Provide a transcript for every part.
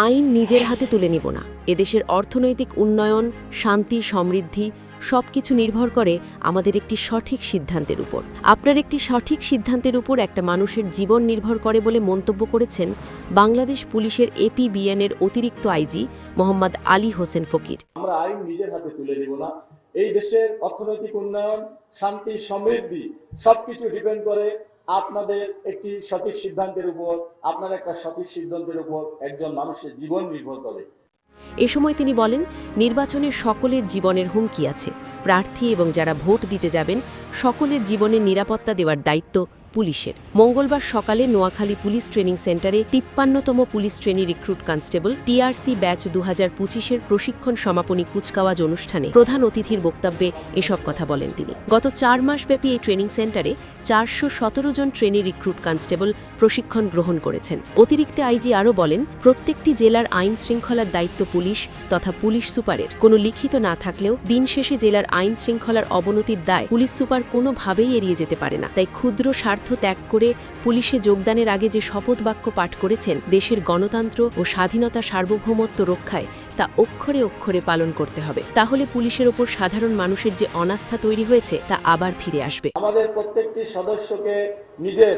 আইন নিজের হাতে তুলে নিব না। এদেশের অর্থনৈতিক উন্নয়ন, শান্তি, সমৃদ্ধি সবকিছু নির্ভর করে আমাদের একটি সঠিক সিদ্ধান্তের উপর। আপনার একটি সঠিক সিদ্ধান্তের উপর একটা মানুষের জীবন নির্ভর করে বলে মন্তব্য করেছেন বাংলাদেশ পুলিশের APBN-এর অতিরিক্ত আইজি মোহাম্মদ আলী হোসেন ফকির। আমরা আইন নিজের হাতে তুলে নিব না। এই দেশের অর্থনৈতিক উন্নয়ন, শান্তি, সমৃদ্ধি সবকিছু ডিপেন্ড করে আপনাদের একটি সঠিক সিদ্ধান্তের উপর। আপনার একটা সঠিক সিদ্ধান্তের উপর একজন মানুষের জীবন নির্ভর করে। এ সময় তিনি বলেন, নির্বাচনে সকলের জীবনের হুমকি আছে। প্রার্থী এবং যারা ভোট দিতে যাবেন সকলের জীবনের নিরাপত্তা দেওয়ার দায়িত্ব পুলিশের। মঙ্গলবার সকালে নোয়াখালী পুলিশ ট্রেনিং সেন্টারে ৫৩তম police trainee recruit constable TRC batch ২০২৫-এর প্রশিক্ষণ সমাপনী কুচকাওয়াজ অনুষ্ঠানে প্রধান অতিথির বক্তব্যে এসব কথা বলেন তিনি। গত ৪ মাসব্যাপী এই ট্রেনিং সেন্টারে ৪১৭ জন ট্রেনি রিক্রুট কনস্টেবল প্রশিক্ষণ গ্রহণ করেছেন। অতিরিক্ত আইজি আরও বলেন, প্রত্যেকটি জেলার আইন শৃঙ্খলার দায়িত্ব পুলিশ তথা পুলিশ সুপারের। কোনো লিখিত না থাকলেও দিন শেষে জেলার আইন শৃঙ্খলার অবনতির দায় পুলিশ সুপার কোনোভাবেই এড়িয়ে যেতে পারে না। তাই ক্ষুদ্র স্বার্থ ত্যাগ করে পুলিশে যোগদানের আগে যে শপথ বাক্য পাঠ করেছেন দেশের গণতন্ত্র ও স্বাধীনতা সার্বভৌমত্ব রক্ষায়, তা অক্ষরে অক্ষরে পালন করতে হবে। তাহলে পুলিশের ওপর সাধারণ মানুষের যে অনাস্থা তৈরি হয়েছে তা আবার ফিরে আসবে। আমাদের প্রত্যেকটি সদস্যকে নিজের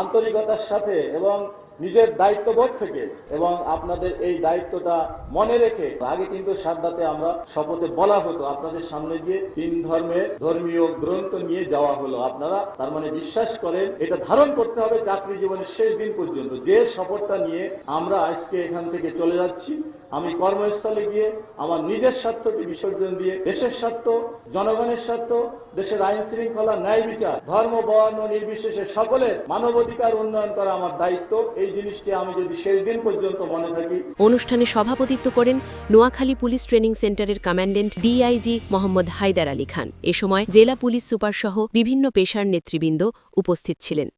আন্তরিকতার সাথে এবং নিজের দায়িত্ববোধ থেকে এবং আপনাদের এই দায়িত্বটা মনে রেখে, আগে কিন্তু সারদাতে আমরা শপথে বলা হতো আপনাদের সামনে দিয়ে ৩ ধর্মের ধর্মীয় গ্রন্থ নিয়ে যাওয়া হলো। আপনারা তার মানে বিশ্বাস করেন এটা ধারণ করতে হবে চাকরি জীবনের শেষ দিন পর্যন্ত। যে শপথটা নিয়ে আমরা আজকে এখান থেকে চলে যাচ্ছি, আমি কর্মস্থলে গিয়ে আমার নিজের স্বার্থকে বিসর্জন দিয়ে দেশের স্বার্থ, জনগণের স্বার্থ, দেশের আইন শৃঙ্খলা, ন্যায় বিচার, ধর্ম, বর্ণ নির্বিশেষে সকলের মানবাধিকার উন্নয়ন করা আমার দায়িত্ব। এই জিনিসটি আমি যদি শেষ দিন পর্যন্ত মনে থাকি। অনুষ্ঠানে সভাপতিত্ব করেন নোয়াখালী পুলিশ ট্রেনিং সেন্টারের কমান্ড্যান্ট DIG মোহাম্মদ হায়দার আলী খান। এ সময় জেলা পুলিশ সুপার সহ বিভিন্ন পেশার নেতৃবৃন্দ উপস্থিত ছিলেন।